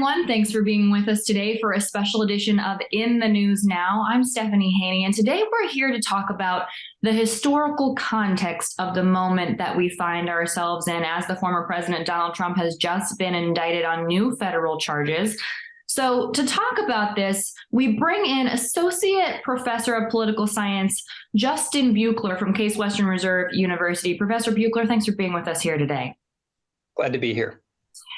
everyone. Thanks for being with us today for a special edition of In the News Now. I'm Stephanie Haney, and today we're here to talk about the historical context of the moment that we find ourselves in as the former President Donald Trump has just been indicted on new federal charges. So to talk about this, we bring in Associate Professor of Political Science, Justin Buechler from Case Western Reserve University. Professor Buechler, thanks for being with us here today. Glad to be here.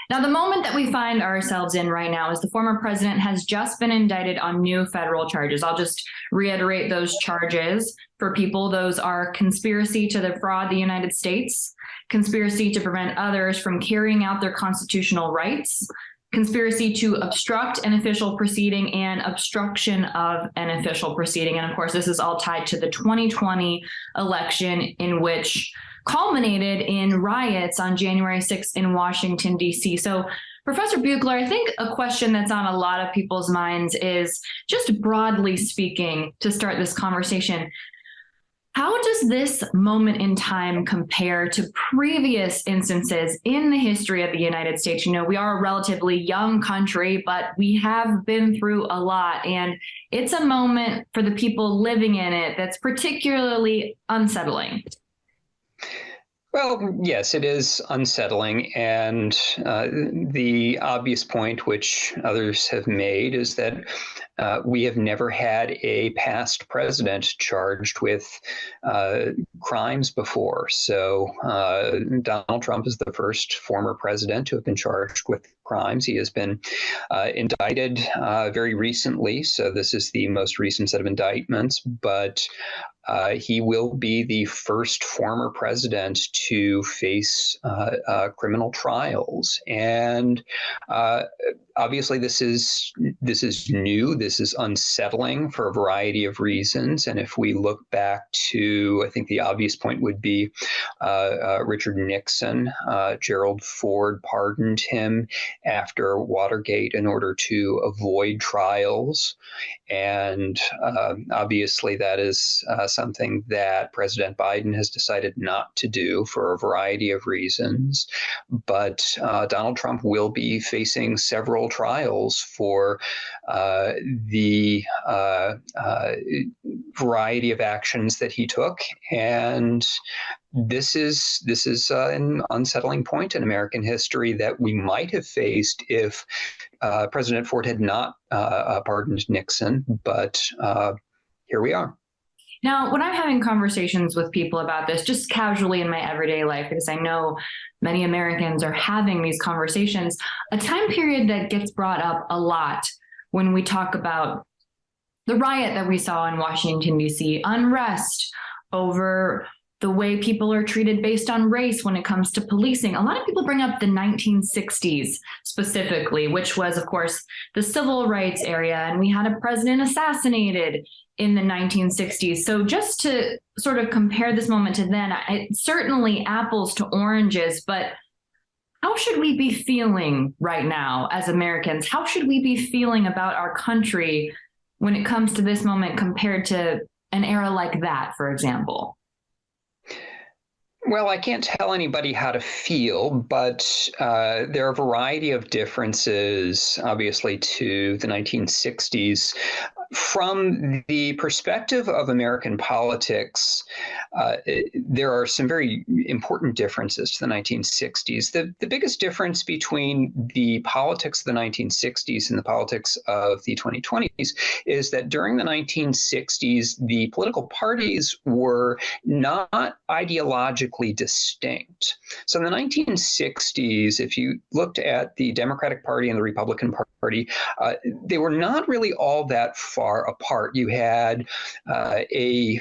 Now, the moment that we find ourselves in right now is the former president has just been indicted on new federal charges. I'll just reiterate those charges for people. Those are conspiracy to defraud the United States, conspiracy to prevent others from carrying out their constitutional rights, conspiracy to obstruct an official proceeding, and obstruction of an official proceeding. And of course, this is all tied to the 2020 election, in which culminated in riots on January 6th in Washington, D.C. So, Professor Buechler, I think a question that's on a lot of people's minds is, just broadly speaking, to start this conversation, how does this moment in time compare to previous instances in the history of the United States? You know, we are a relatively young country, but we have been through a lot, and it's a moment for the people living in it that's particularly unsettling. Well, yes, it is unsettling. And the obvious point, which others have made, is that we have never had a past president charged with crimes before. So Donald Trump is the first former president to have been charged with crimes. He has been indicted very recently. So this is the most recent set of indictments. But he will be the first former president to face criminal trials. And obviously, this is new. This is unsettling for a variety of reasons. And if we look back to, I think the obvious point would be Richard Nixon. Gerald Ford pardoned him after Watergate in order to avoid trials. And obviously, that is something that President Biden has decided not to do for a variety of reasons. But Donald Trump will be facing several trials for the variety of actions that he took. And this is an unsettling point in American history that we might have faced if President Ford had not pardoned Nixon. But here we are. Now, when I'm having conversations with people about this, just casually in my everyday life, because I know many Americans are having these conversations, a time period that gets brought up a lot when we talk about the riot that we saw in Washington, D.C., unrest over the way people are treated based on race when it comes to policing. A lot of people bring up the 1960s specifically, which was, of course, the civil rights area, and we had a president assassinated in the 1960s. So just to sort of compare this moment to then, it's certainly apples to oranges, but how should we be feeling right now as Americans? How should we be feeling about our country when it comes to this moment compared to an era like that, for example? Well, I can't tell anybody how to feel, but there are a variety of differences, obviously, to the 1960s. From the perspective of American politics, there are some very important differences to the 1960s. The biggest difference between the politics of the 1960s and the politics of the 2020s is that during the 1960s, the political parties were not ideologically distinct. So in the 1960s, if you looked at the Democratic Party and the Republican Party, they were not really all that far apart. You had a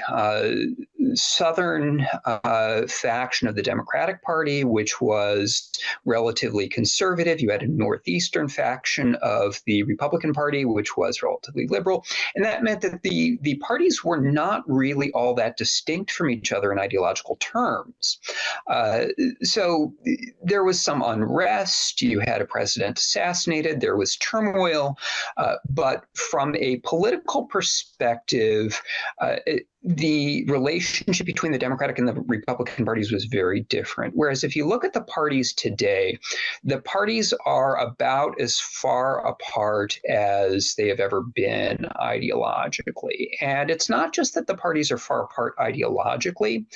southern faction of the Democratic Party, which was relatively conservative. You had a northeastern faction of the Republican Party, which was relatively liberal. And that meant that the parties were not really all that distinct from each other in ideological terms. So there was some unrest. You had a president assassinated. There was turmoil. But from a political perspective, the relationship between the Democratic and the Republican parties was very different. Whereas if you look at the parties today, the parties are about as far apart as they have ever been ideologically. And it's not just that the parties are far apart ideologically.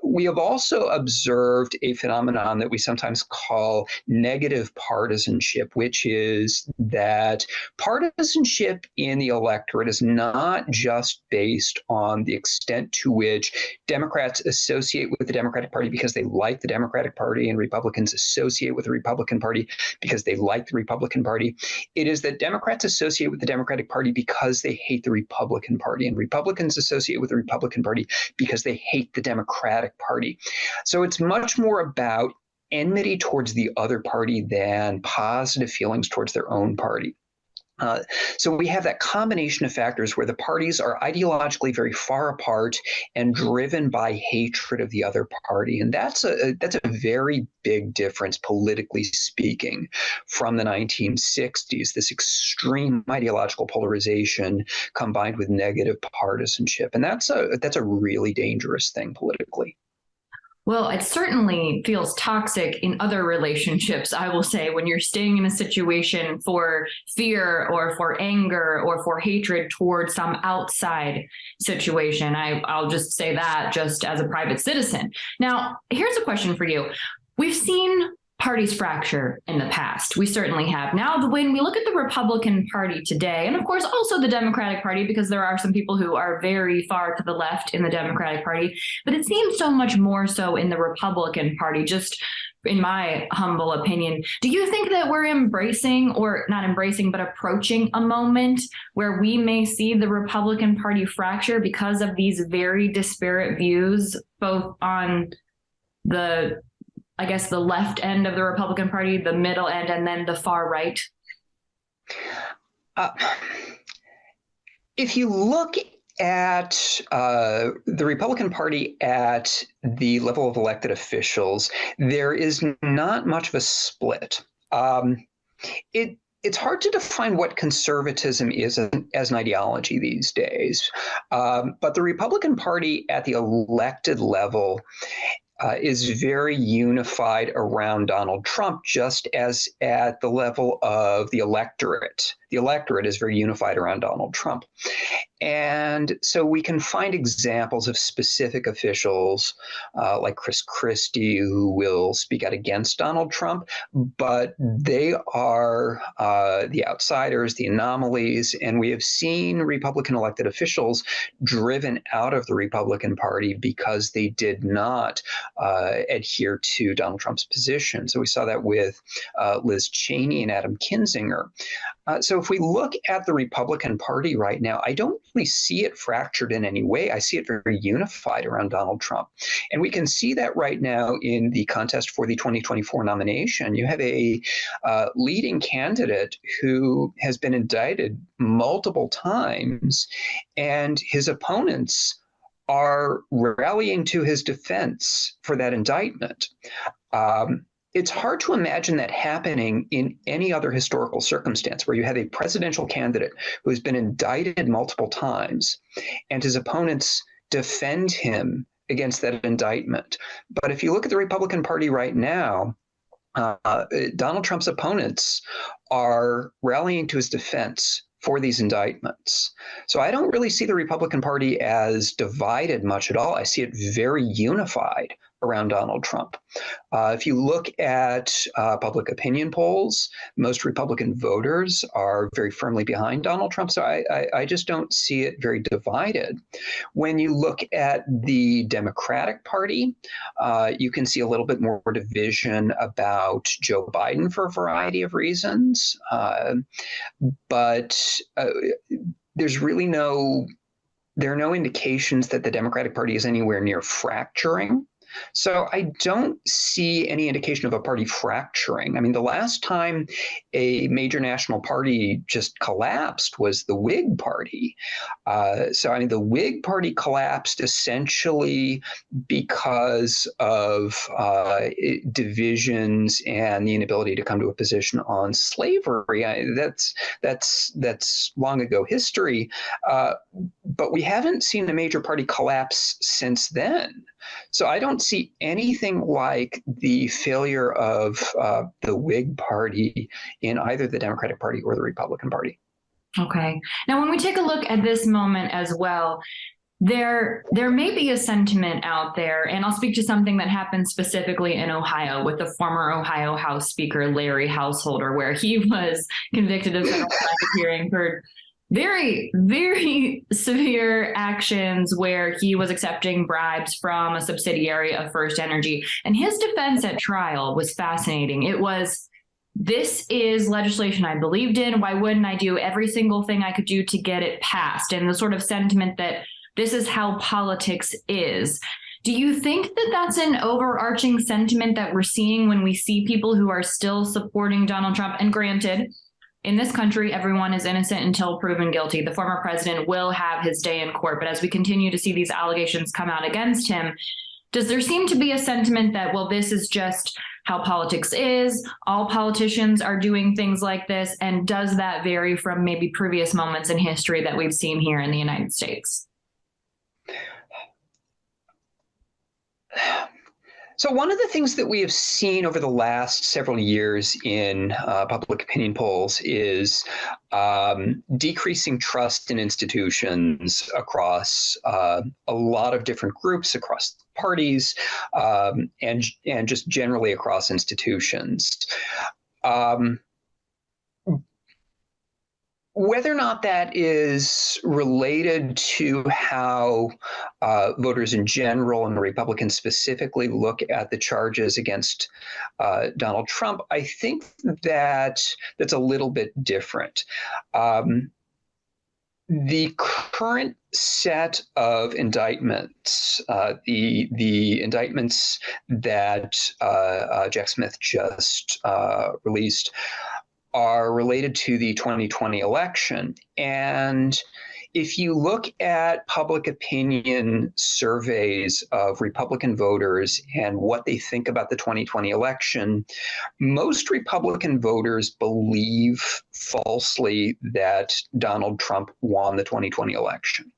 We have also observed a phenomenon that we sometimes call negative partisanship, which is that partisanship in the electorate is not just based on the extent to which Democrats associate with the Democratic Party because they like the Democratic Party and Republicans associate with the Republican Party because they like the Republican Party. It is that Democrats associate with the Democratic Party because they hate the Republican Party, and Republicans associate with the Republican Party because they hate the Democratic Party. So it's much more about enmity towards the other party than positive feelings towards their own party. So we have that combination of factors where the parties are ideologically very far apart and driven by hatred of the other party. And that's a very big difference, politically speaking, from the 1960s, this extreme ideological polarization combined with negative partisanship. And that's a really dangerous thing politically. Well, it certainly feels toxic in other relationships, I will say, when you're staying in a situation for fear or for anger or for hatred towards some outside situation. I'll just say that just as a private citizen. Now, here's a question for you. We've seen parties fracture in the past. We certainly have. Now, when we look at the Republican Party today, and of course also the Democratic Party, because there are some people who are very far to the left in the Democratic Party, but it seems so much more so in the Republican Party, just in my humble opinion. Do you think that we're embracing, or not embracing, but approaching a moment where we may see the Republican Party fracture because of these very disparate views, both on the left end of the Republican Party, the middle end, and then the far right? If you look at the Republican Party at the level of elected officials, there is not much of a split. It's hard to define what conservatism is as an ideology these days, but the Republican Party at the elected level is very unified around Donald Trump, just as at the level of the electorate. The electorate is very unified around Donald Trump. And so we can find examples of specific officials like Chris Christie who will speak out against Donald Trump, but they are the outsiders, the anomalies, and we have seen Republican elected officials driven out of the Republican Party because they did not adhere to Donald Trump's position. So we saw that with Liz Cheney and Adam Kinzinger. So if we look at the Republican Party right now, I don't really see it fractured in any way. I see it very unified around Donald Trump. And we can see that right now in the contest for the 2024 nomination. You have a leading candidate who has been indicted multiple times, and his opponents are rallying to his defense for that indictment. It's hard to imagine that happening in any other historical circumstance where you have a presidential candidate who has been indicted multiple times and his opponents defend him against that indictment. But if you look at the Republican Party right now, Donald Trump's opponents are rallying to his defense for these indictments. So I don't really see the Republican Party as divided much at all. I see it very unified around Donald Trump. If you look at public opinion polls, most Republican voters are very firmly behind Donald Trump. So I just don't see it very divided. When you look at the Democratic Party, you can see a little bit more division about Joe Biden for a variety of reasons. But there's really there are no indications that the Democratic Party is anywhere near fracturing. So I don't see any indication of a party fracturing. I mean, the last time a major national party just collapsed was the Whig Party. So I mean, the Whig Party collapsed essentially because of divisions and the inability to come to a position on slavery. That's long ago history, but we haven't seen a major party collapse since then. So I don't see anything like the failure of the Whig Party in either the Democratic Party or the Republican Party. Okay. Now, when we take a look at this moment as well, there may be a sentiment out there, and I'll speak to something that happened specifically in Ohio with the former Ohio House Speaker, Larry Householder, where he was convicted of federal racketeering for very, very severe actions where he was accepting bribes from a subsidiary of First Energy. And his defense at trial was fascinating. It was, this is legislation I believed in. Why wouldn't I do every single thing I could do to get it passed? And the sort of sentiment that this is how politics is. Do you think that that's an overarching sentiment that we're seeing when we see people who are still supporting Donald Trump? And granted, in this country, everyone is innocent until proven guilty. The former president will have his day in court. But as we continue to see these allegations come out against him, does there seem to be a sentiment that, well, this is just how politics is, all politicians are doing things like this? And does that vary from maybe previous moments in history that we've seen here in the United States? So one of the things that we have seen over the last several years in public opinion polls is decreasing trust in institutions across a lot of different groups, across parties, and just generally across institutions. Whether or not that is related to how voters in general and Republicans specifically look at the charges against Donald Trump, I think that's a little bit different. The current set of indictments, the indictments that Jack Smith just released, are related to the 2020 election. And if you look at public opinion surveys of Republican voters and what they think about the 2020 election, most Republican voters believe falsely that Donald Trump won the 2020 election.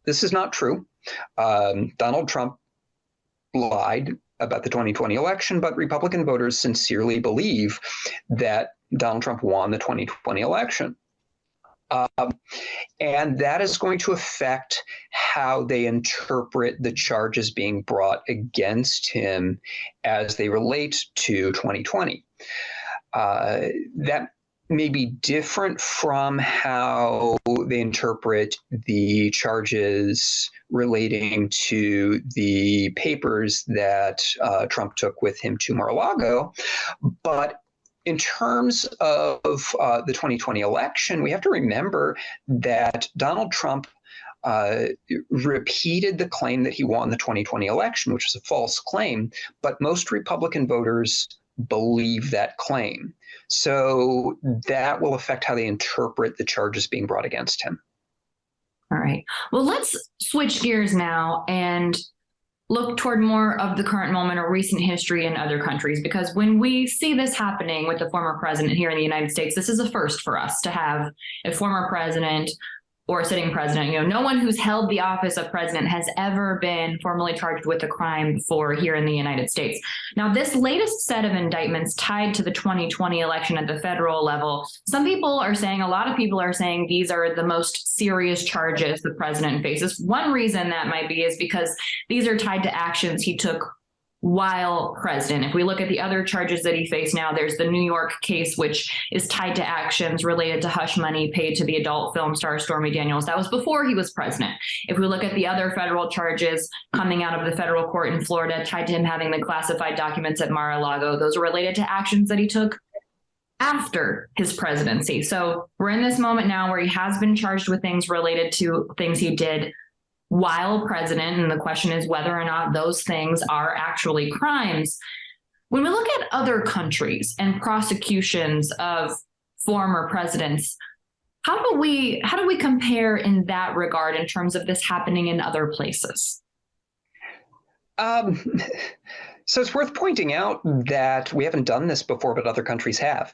This is not true. Donald Trump lied about the 2020 election, but Republican voters sincerely believe that Donald Trump won the 2020 election. And that is going to affect how they interpret the charges being brought against him as they relate to 2020. That may be different from how they interpret the charges relating to the papers that Trump took with him to Mar-a-Lago. But in terms of the 2020 election, we have to remember that Donald Trump repeated the claim that he won the 2020 election, which was a false claim, but most Republican voters believe that claim. So that will affect how they interpret the charges being brought against him. All right. Well, let's switch gears now and look toward more of the current moment or recent history in other countries, because when we see this happening with the former president here in the United States, this is a first for us to have a former president or a sitting president. You know, no one who's held the office of president has ever been formally charged with a crime before here in the United States. Now, this latest set of indictments tied to the 2020 election at the federal level, some people are saying, a lot of people are saying these are the most serious charges the president faces. One reason that might be is because these are tied to actions he took while president. If we look at the other charges that he faced now, there's the New York case, which is tied to actions related to hush money paid to the adult film star Stormy Daniels. That was before he was president. If we look at the other federal charges coming out of the federal court in Florida tied to him having the classified documents at Mar-a-Lago, those are related to actions that he took after his presidency. So we're in this moment now where he has been charged with things related to things he did while president. And the question is whether or not those things are actually crimes. When we look at other countries and prosecutions of former presidents, how do we compare in that regard in terms of this happening in other places? So it's worth pointing out that we haven't done this before, but other countries have.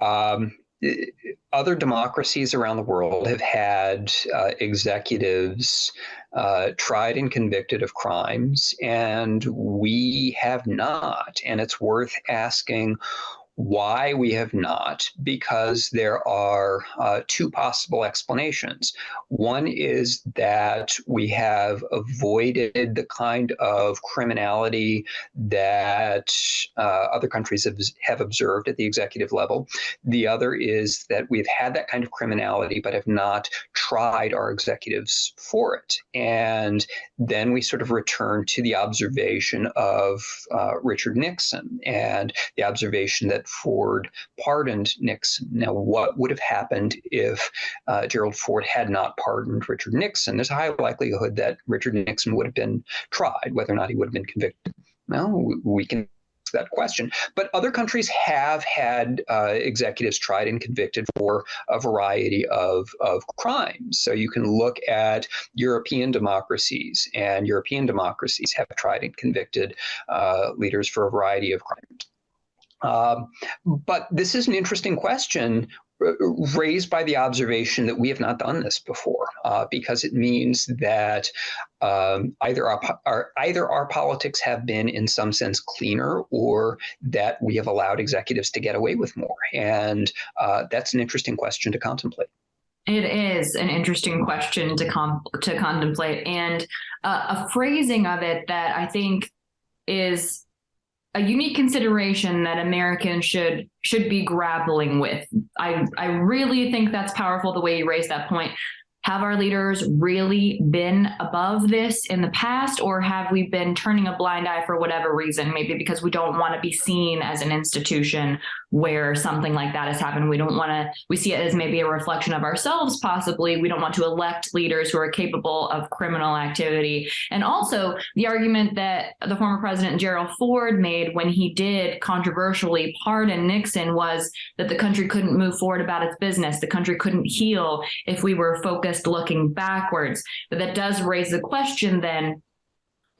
Other democracies around the world have had executives tried and convicted of crimes, and we have not. And it's worth asking why we have not, because there are two possible explanations. One is that we have avoided the kind of criminality that other countries have observed at the executive level. The other is that we've had that kind of criminality, but have not tried our executives for it. And then we sort of return to the observation of Richard Nixon and the observation that Ford pardoned Nixon. Now, what would have happened if Gerald Ford had not pardoned Richard Nixon? There's a high likelihood that Richard Nixon would have been tried. Whether or not he would have been convicted, well, we can ask that question. But other countries have had executives tried and convicted for a variety of crimes. So you can look at European democracies, and European democracies have tried and convicted leaders for a variety of crimes. But this is an interesting question raised by the observation that we have not done this before, because it means that either our politics have been in some sense cleaner, or that we have allowed executives to get away with more. And that's an interesting question to contemplate. It is an interesting question to contemplate, and a phrasing of it that I think is a unique consideration that Americans should be grappling with. I really think that's powerful, the way you raised that point. Have our leaders really been above this in the past, or have we been turning a blind eye for whatever reason? Maybe because we don't want to be seen as an institution where something like that has happened. We see it as maybe a reflection of ourselves, possibly. We don't want to elect leaders who are capable of criminal activity. And also the argument that the former president Gerald Ford made when he did controversially pardon Nixon was that the country couldn't move forward about its business. The country couldn't heal if we were focused looking backwards. But that does raise the question then,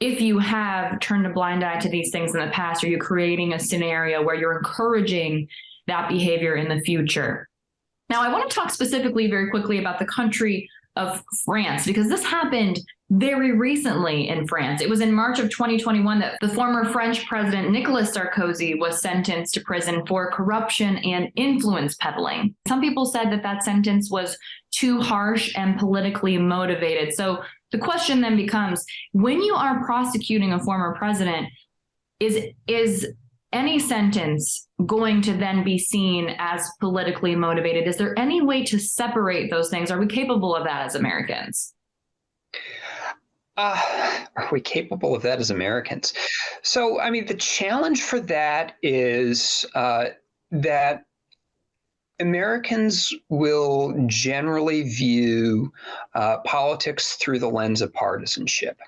if you have turned a blind eye to these things in the past, are you creating a scenario where you're encouraging that behavior in the future? Now, I want to talk specifically very quickly about the country of France, because this happened very recently in France. It was in March of 2021 that the former French president Nicolas Sarkozy was sentenced to prison for corruption and influence peddling. Some people said that that sentence was too harsh and politically motivated. So the question then becomes, when you are prosecuting a former president, is any sentence going to then be seen as politically motivated? Is there any way to separate those things? Are we capable of that as Americans? Are we capable of that as Americans? So, I mean, the challenge for that is that Americans will generally view politics through the lens of partisanship.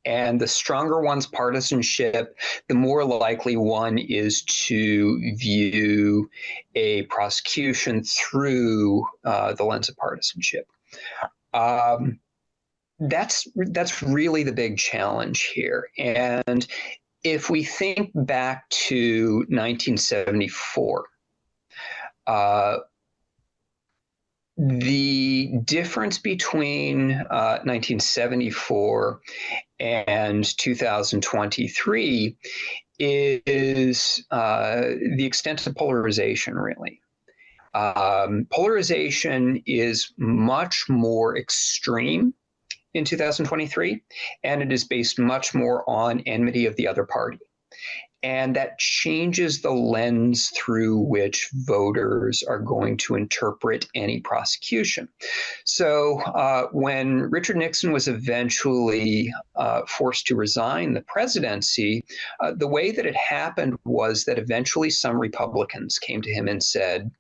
And the stronger one's partisanship, the more likely one is to view a prosecution through the lens of partisanship. That's really the big challenge here. And if we think back to 1974, the difference between 1974 and 2023 is the extent of polarization, really. Polarization is much more extreme in 2023, and it is based much more on enmity of the other party. And that changes the lens through which voters are going to interpret any prosecution. So when Richard Nixon was eventually forced to resign the presidency, the way that it happened was that eventually some Republicans came to him and said,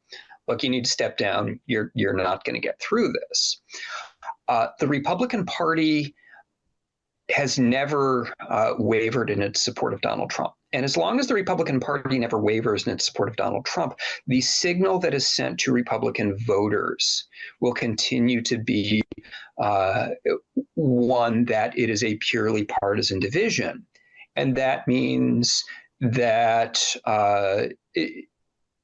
look, you need to step down. You're not going to get through this. The Republican Party has never wavered in its support of Donald Trump. And as long as the Republican Party never wavers in its support of Donald Trump, the signal that is sent to Republican voters will continue to be one that it is a purely partisan division. And that means that it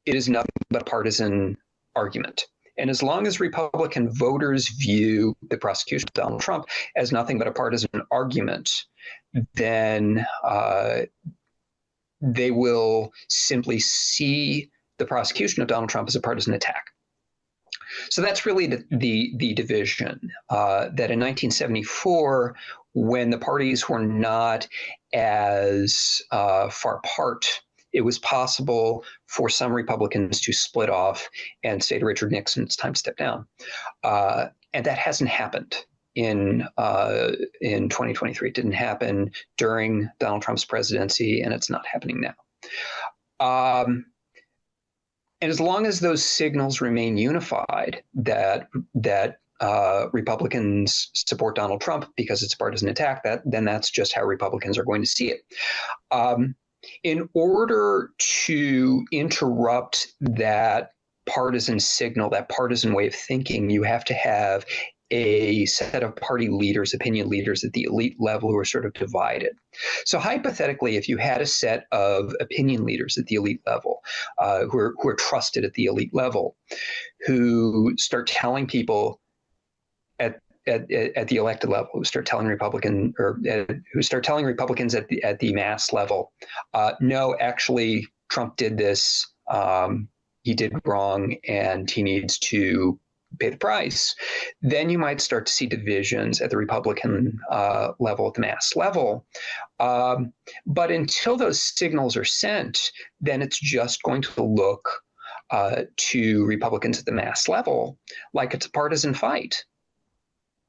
is nothing but a partisan argument. And as long as Republican voters view the prosecution of Donald Trump as nothing but a partisan argument, then they will simply see the prosecution of Donald Trump as a partisan attack. So that's really the division that in 1974, when the parties were not as far apart, it was possible for some Republicans to split off and say to Richard Nixon, it's time to step down. And that hasn't happened in 2023. It didn't happen during Donald Trump's presidency, and it's not happening now. And as long as those signals remain unified, that Republicans support Donald Trump because it's a partisan attack, then that's just how Republicans are going to see it. In order to interrupt that partisan signal, that partisan way of thinking, you have to have a set of party leaders, opinion leaders at the elite level who are sort of divided. So hypothetically, if you had a set of opinion leaders at the elite level, who are trusted at the elite level, who start telling people at the elected level, who start telling Republicans at the mass level, no, actually, Trump did this, he did wrong, and he needs to pay the price, then you might start to see divisions at the Republican level, at the mass level. But until those signals are sent, then it's just going to look to Republicans at the mass level like it's a partisan fight.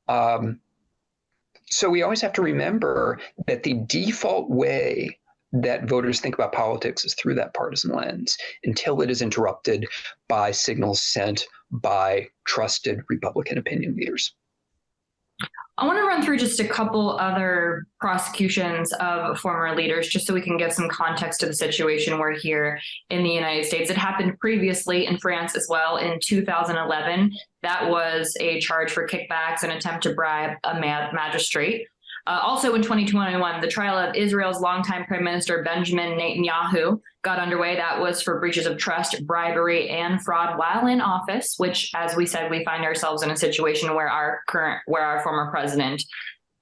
So we always have to remember that the default way that voters think about politics is through that partisan lens until it is interrupted by signals sent by trusted Republican opinion leaders. I want to run through just a couple other prosecutions of former leaders, just so we can give some context to the situation we're here in the United States. It happened previously in France as well in 2011. That was a charge for kickbacks and attempt to bribe a magistrate. Also in 2021, the trial of Israel's longtime Prime Minister Benjamin Netanyahu got underway. That was for breaches of trust, bribery, and fraud while in office, which, as we said, we find ourselves in a situation where our former president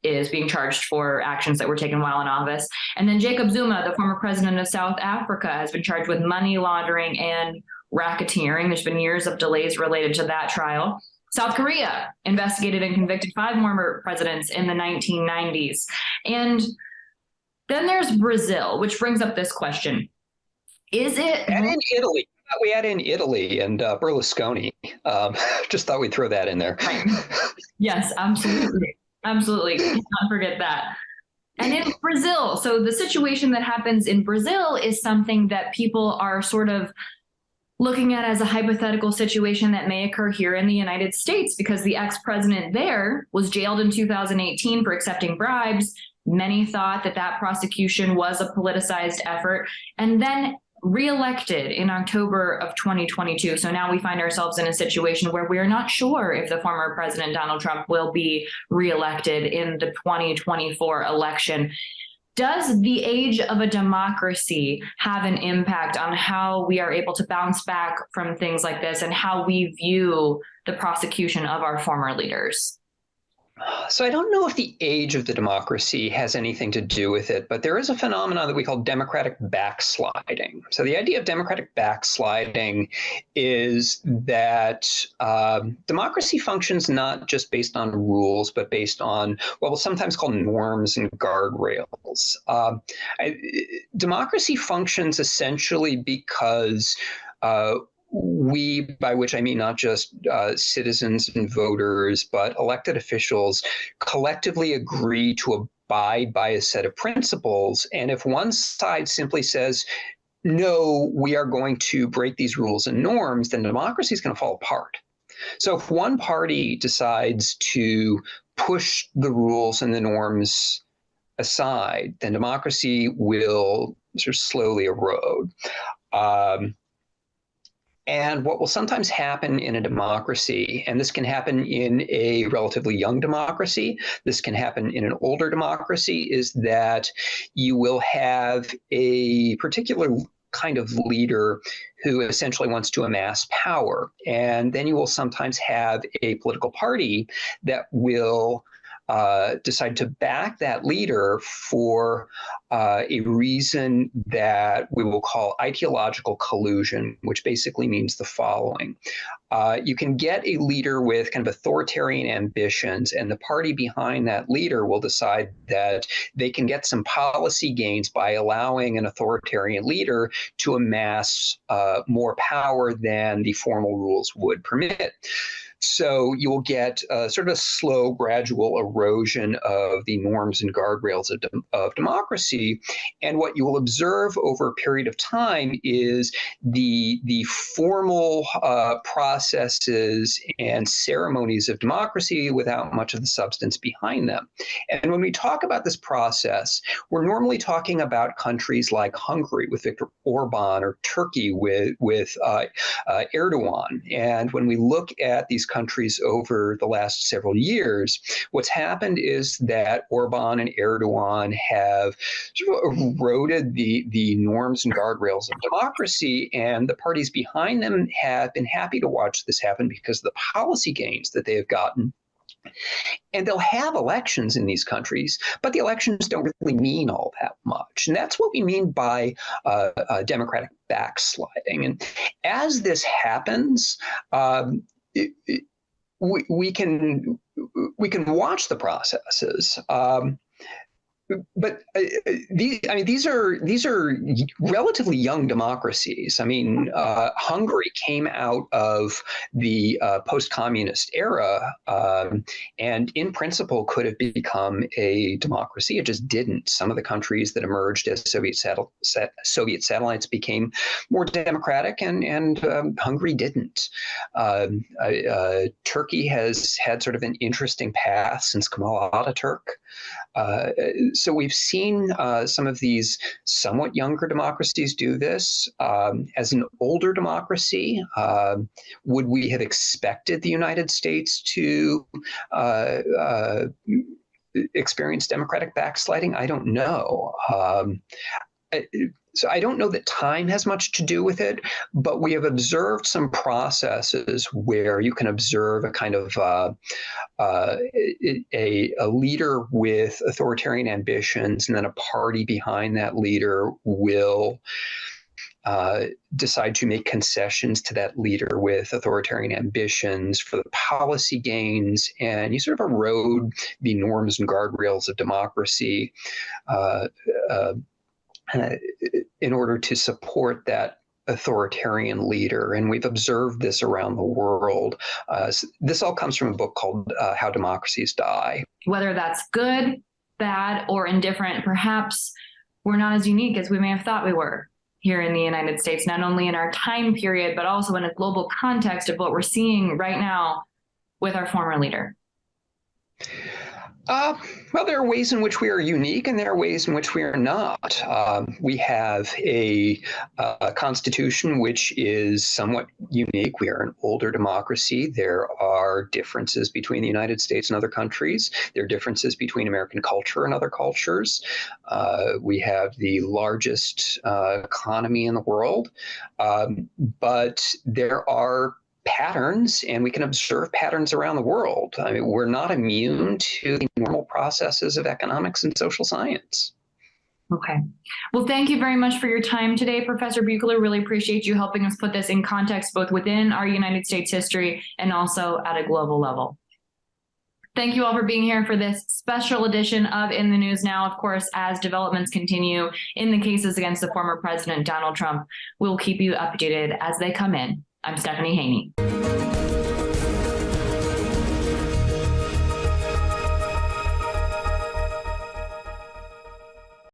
is being charged for actions that were taken while in office. And then Jacob Zuma, the former president of South Africa, has been charged with money laundering and racketeering. There's been years of delays related to that trial. South Korea investigated and convicted 5 former presidents in the 1990s. And then there's Brazil, which brings up this question. Is it... And in Italy. We add in Italy and Berlusconi. Just thought we'd throw that in there. Right. Yes, absolutely. Absolutely. Can't forget that. And in Brazil, so the situation that happens in Brazil is something that people are sort of looking at as a hypothetical situation that may occur here in the United States, because the ex-president there was jailed in 2018 for accepting bribes. Many thought that that prosecution was a politicized effort, and then reelected in October of 2022. So now we find ourselves in a situation where we are not sure if the former president Donald Trump will be reelected in the 2024 election. Does the age of a democracy have an impact on how we are able to bounce back from things like this and how we view the prosecution of our former leaders? So I don't know if the age of the democracy has anything to do with it, but there is a phenomenon that we call democratic backsliding. So the idea of democratic backsliding is that democracy functions not just based on rules, but based on what we'll sometimes call norms and guardrails. Democracy functions essentially because we, by which I mean not just citizens and voters, but elected officials, collectively agree to abide by a set of principles. And if one side simply says, no, we are going to break these rules and norms, then democracy is going to fall apart. So if one party decides to push the rules and the norms aside, then democracy will sort of slowly erode. And what will sometimes happen in a democracy, and this can happen in a relatively young democracy, this can happen in an older democracy, is that you will have a particular kind of leader who essentially wants to amass power. And then you will sometimes have a political party that will decide to back that leader for a reason that we will call ideological collusion, which basically means the following. You can get a leader with kind of authoritarian ambitions, and the party behind that leader will decide that they can get some policy gains by allowing an authoritarian leader to amass more power than the formal rules would permit. So you will get sort of a slow, gradual erosion of the norms and guardrails of democracy. And what you will observe over a period of time is the formal processes and ceremonies of democracy without much of the substance behind them. And when we talk about this process, we're normally talking about countries like Hungary with Viktor Orban, or Turkey with Erdogan. And when we look at these countries over the last several years, what's happened is that Orban and Erdogan have sort of eroded the norms and guardrails of democracy, and the parties behind them have been happy to watch this happen because of the policy gains that they have gotten. And they'll have elections in these countries, but the elections don't really mean all that much. And that's what we mean by democratic backsliding. And as this happens, we can watch the processes. But these are relatively young democracies. I mean, Hungary came out of the post-communist era, and in principle could have become a democracy. It just didn't. Some of the countries that emerged as Soviet satellites became more democratic, and Hungary didn't. Turkey has had sort of an interesting path since Kemal Ataturk. So we've seen some of these somewhat younger democracies do this. As an older democracy, would we have expected the United States to experience democratic backsliding? I don't know. So I don't know that time has much to do with it, but we have observed some processes where you can observe a kind of a leader with authoritarian ambitions, and then a party behind that leader will decide to make concessions to that leader with authoritarian ambitions for the policy gains, and you sort of erode the norms and guardrails of democracy in order to support that authoritarian leader. And we've observed this around the world. This all comes from a book called How Democracies Die. Whether that's good, bad, or indifferent, perhaps we're not as unique as we may have thought we were here in the United States, not only in our time period, but also in a global context of what we're seeing right now with our former leader. Well, there are ways in which we are unique, and there are ways in which we are not. We have a constitution which is somewhat unique. We are an older democracy. There are differences between the United States and other countries. There are differences between American culture and other cultures. We have the largest economy in the world, but there are patterns, and we can observe patterns around the world. I mean, we're not immune to the normal processes of economics and social science. Okay. Well, thank you very much for your time today, Professor Buechler. Really appreciate you helping us put this in context, both within our United States history and also at a global level. Thank you all for being here for this special edition of In the News Now. Of course, as developments continue in the cases against the former President Donald Trump, we'll keep you updated as they come in. I'm Stephanie Haney.